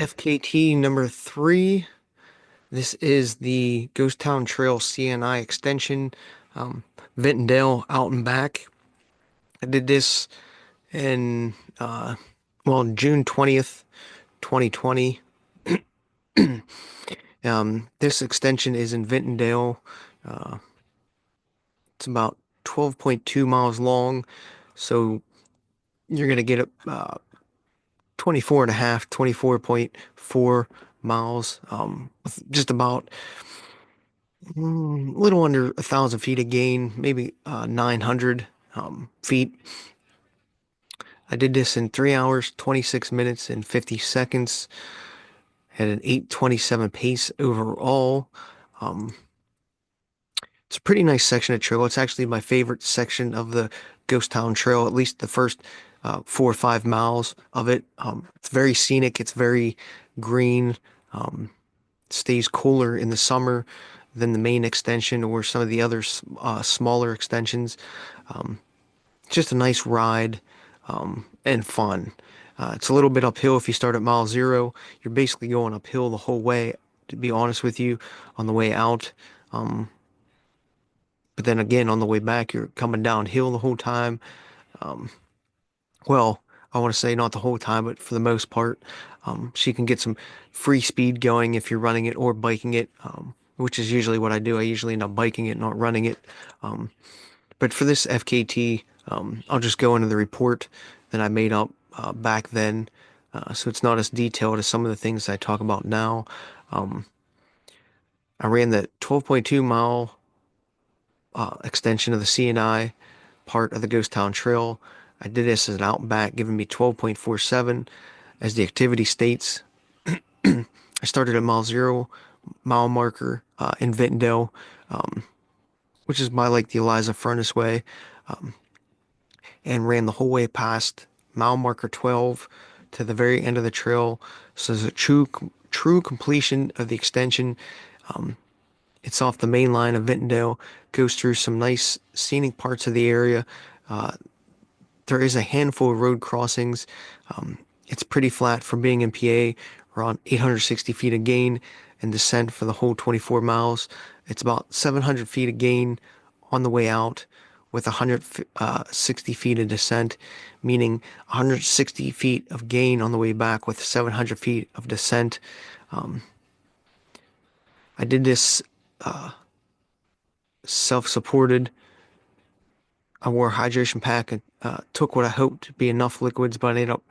FKT number 3. This is the Ghosttown Trail CNI extension, um, Vintondale out and back. I did this in, June 20th, 2020. This extension is in Vintondale. Uh, it's about 12.2 miles long, so you're going to get 24 and a half, 24.4 miles, with just about a little under 1,000 feet of gain, maybe 900 feet. I did this in 3 hours, 26 minutes, and 50 seconds. Had an 8:27 pace overall. Um, it's a pretty nice section of trail. It's actually my favorite section of the Ghosttown Trail, at least the first 4 or 5 miles of it. It's very scenic. It's very green. Um, Stays cooler in the summer than the main extension or some of the other smaller extensions. Um, just a nice ride, and fun. It's a little bit uphill if you start at mile 0. You're basically going uphill the whole way, to be honest with you, on the way out. Um, but then again, on the way back, you're coming downhill the whole time. Um, well, I want to say not the whole time, but for the most part. So you can get some free speed going if you're running it or biking it, which is usually what I do. I usually end up biking it, not running it. Um, but for this FKT, I'll just go into the report that I made up back then. So it's not as detailed as some of the things I talk about now. Um, I ran the 12.2 mile extension of the CNI part of the Ghosttown Trail. I did this as an out and back, giving me 12.47 as the activity states. I started at mile 0, mile marker in Vintondale, um, which is by like the Eliza Furnace Way, um, and ran the whole way past mile marker 12 to the very end of the trail. So it's a true completion of the extension. Um, it's off the main line of Vintondale, goes through some nice scenic parts of the area. Uh, there is a handful of road crossings. It's pretty flat for being in PA, around 860 feet of gain and descent for the whole 24 miles. It's about 700 feet of gain on the way out with 160 feet of descent, meaning 160 feet of gain on the way back with 700 feet of descent. Um, I did this self-supported. I wore a hydration pack and took what I hoped to be enough liquids, but I ended up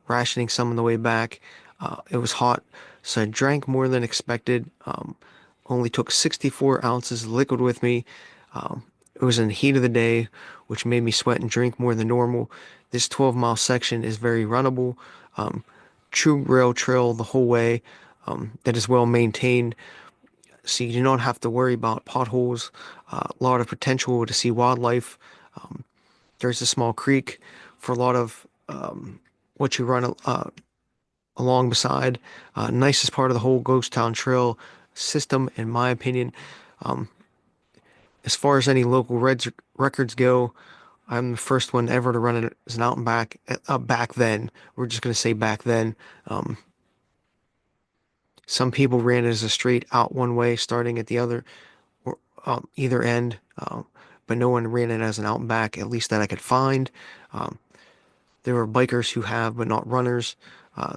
rationing some on the way back. It was hot, so I drank more than expected. Only took 64 ounces of liquid with me. It was in the heat of the day, which made me sweat and drink more than normal. This 12-mile section is very runnable. Um, True rail trail the whole way, that is well maintained, so you do not have to worry about potholes. A lot of potential to see wildlife. Um, there's a small creek for a lot of what you run along beside. Nicest part of the whole Ghost Town Trail system, in my opinion. Um, as far as any local Reds records go, I'm the first one ever to run it as an out and back. Back then, we're just gonna say back then. Some people ran it as a straight out one way, starting at the other or either end, but no one ran it as an out and back, at least that I could find. Um, there were bikers who have, but not runners.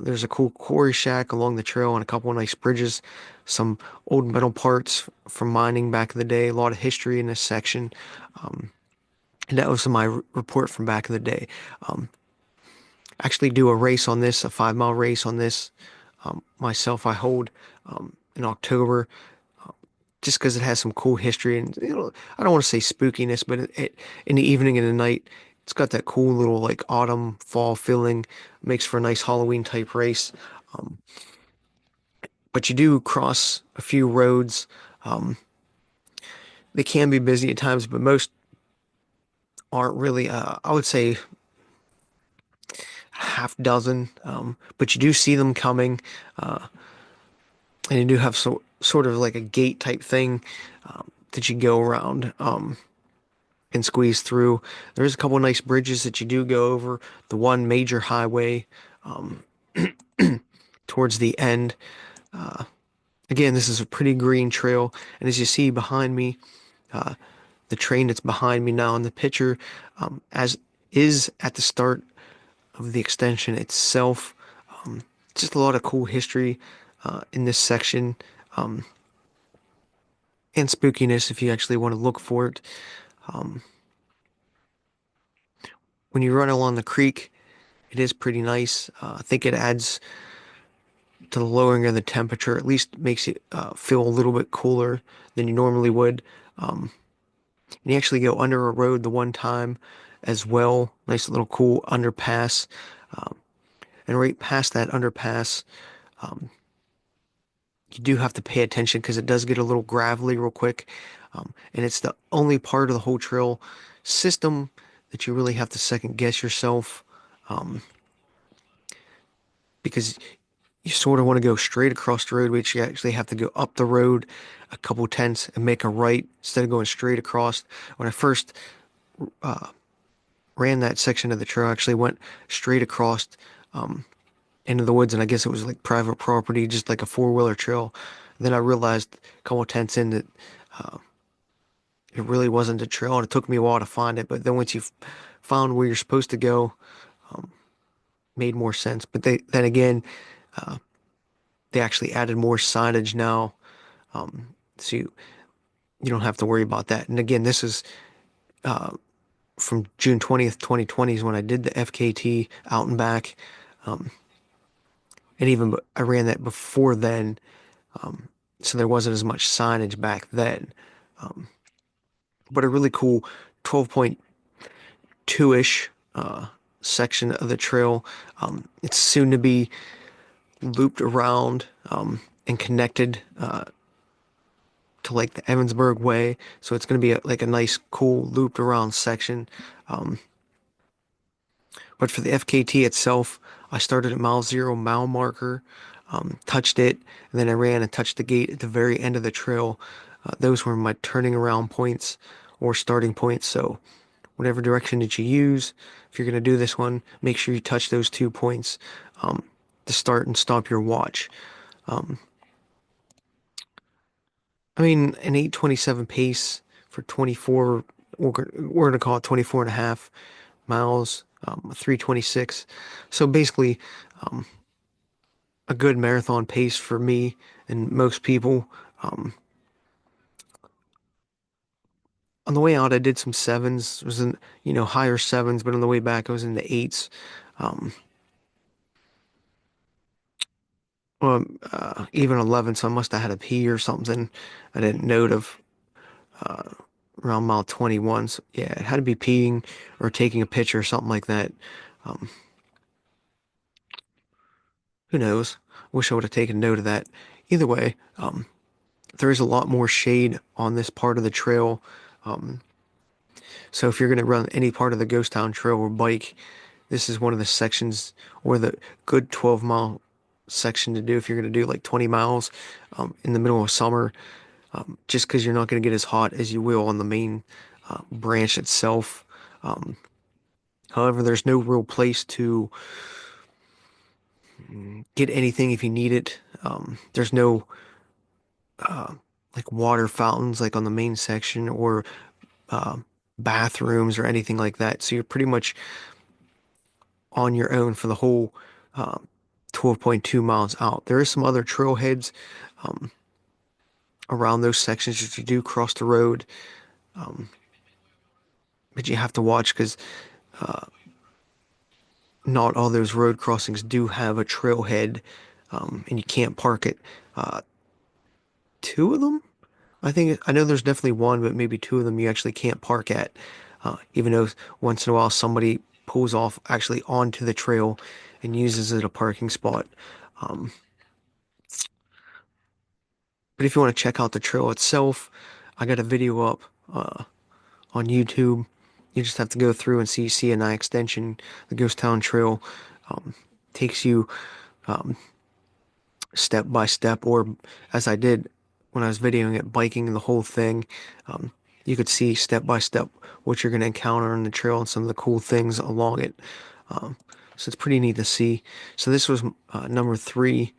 There's a cool quarry shack along the trail and a couple of nice bridges, some old metal parts from mining back in the day, a lot of history in this section. Um, and that was my report from back in the day. Um, Actually do a race on this, a 5 mile race on this, myself. I hold in October, just because it has some cool history and I don't want to say spookiness, but in the evening and the night, it's got that cool little like autumn fall feeling. Makes for a nice Halloween type race. Um, but you do cross a few roads. Um, they can be busy at times, but most aren't really. I would say half dozen. But you do see them coming, uh, and you do have sort of like a gate type thing that you go around. And squeeze through. There's a couple nice bridges that you do go over. The one major highway, um, towards the end. Uh, Again, this is a pretty green trail, and as you see behind me, uh, the train that's behind me now in the picture, as is at the start of the extension itself. Um, just a lot of cool history in this section, um, and spookiness if you actually want to look for it. Um, when you run along the creek, it is pretty nice. I think it adds to the lowering of the temperature, at least makes it feel a little bit cooler than you normally would. Um, and you actually go under a road the one time as well. Nice little cool underpass. Um, and right past that underpass, um, you do have to pay attention because it does get a little gravelly real quick. And it's the only part of the whole trail system that you really have to second guess yourself. Um, because you sort of want to go straight across the road, which you actually have to go up the road a couple tenths and make a right instead of going straight across. When I first uh, ran that section of the trail, I actually went straight across um, into the woods, and I guess it was like private property, just like a four-wheeler trail. Then I realized a couple tenths in that uh, it really wasn't a trail, and it took me a while to find it. But then once you found where you're supposed to go, um, made more sense. But then again, uh, they actually added more signage now, so you don't have to worry about that. And again, this is uh, from June 20th, 2020 is when I did the FKT out and back. Um, and even I ran that before then, so there wasn't as much signage back then. Um, but a really cool 12.2-ish section of the trail. It's soon to be looped around and connected to like the Evansburg Way. So it's going to be like a nice, cool looped around section. Um, but for the FKT itself, I started at mile zero, mile marker, touched it, and then I ran and touched the gate at the very end of the trail. Those were my turning around points or starting points. So whatever direction that you use, if you're going to do this one, make sure you touch those 2 points um, to start and stop your watch. Um, I mean, an 8:27 pace for 24, we're going to call it 24 and a half miles, 3:26. So basically, um, a good marathon pace for me and most people. Um, on the way out, I did some sevens. It was in, higher sevens, but on the way back, I was in the eights. Um, even 11, so I must have had a pee or something. I didn't note of uh, around mile 21. So yeah, it had to be peeing or taking a picture or something like that. Um, who knows? Wish I would have taken note of that. Either way, there is a lot more shade on this part of the trail. Um, so if you're going to run any part of the Ghosttown Trail or bike, this is one of the sections or the good 12-mile section to do if you're going to do like 20 miles in the middle of summer, just because you're not going to get as hot as you will on the main branch itself. Um, However, there's no real place to get anything if you need it. There's no uh, like water fountains like on the main section or uh, bathrooms or anything like that. So you're pretty much on your own for the whole uh, 12.2 miles out. There is some other trailheads um, around those sections that you do cross the road, um, but you have to watch because not all those road crossings do have a trailhead, and you can't park it. Uh, Two of them, I know there's definitely one, but maybe two of them you actually can't park at, even though once in a while somebody pulls off actually onto the trail and uses it a parking spot. Um, but if you want to check out the trail itself, I got a video up on YouTube. You just have to go through and see CNI extension, the Ghosttown Trail, um, takes you um, step by step, or as I did when I was videoing it, biking the whole thing. You could see step by step what you're going to encounter on the trail and some of the cool things along it. Um, So it's pretty neat to see. So this was number three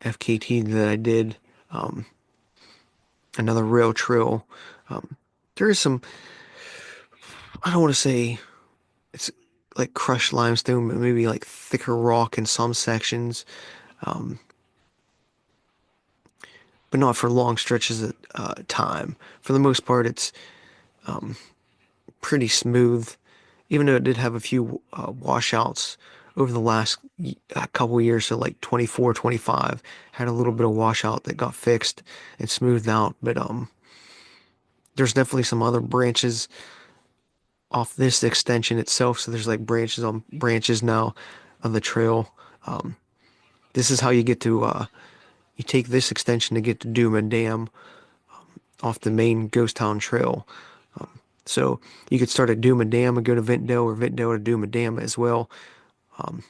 FKT that I did. Um, Another rail trail. There is some, I don't want to say it's like crushed limestone, but maybe like thicker rock in some sections, um, but not for long stretches of time. For the most part, it's um, pretty smooth, even though it did have a few washouts over the last couple years. So like 24, 25 had a little bit of washout that got fixed and smoothed out. But there's definitely some other branches off this extension itself. So there's like branches on branches now of the trail. Um, this is how you get to you take this extension to get to Doom and Dam off the main Ghosttown Trail. So you could start at Doom and Dam and go to Vintondale, or Vintondale to Doom and Dam as well, um,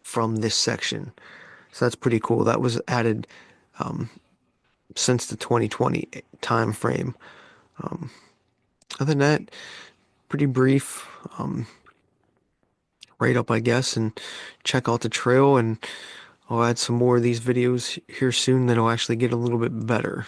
from this section. So that's pretty cool. That was added um, since the 2020 time frame. Um, Other than that, pretty brief write up, I guess, and check out the trail. And I'll add some more of these videos here soon that'll actually get a little bit better.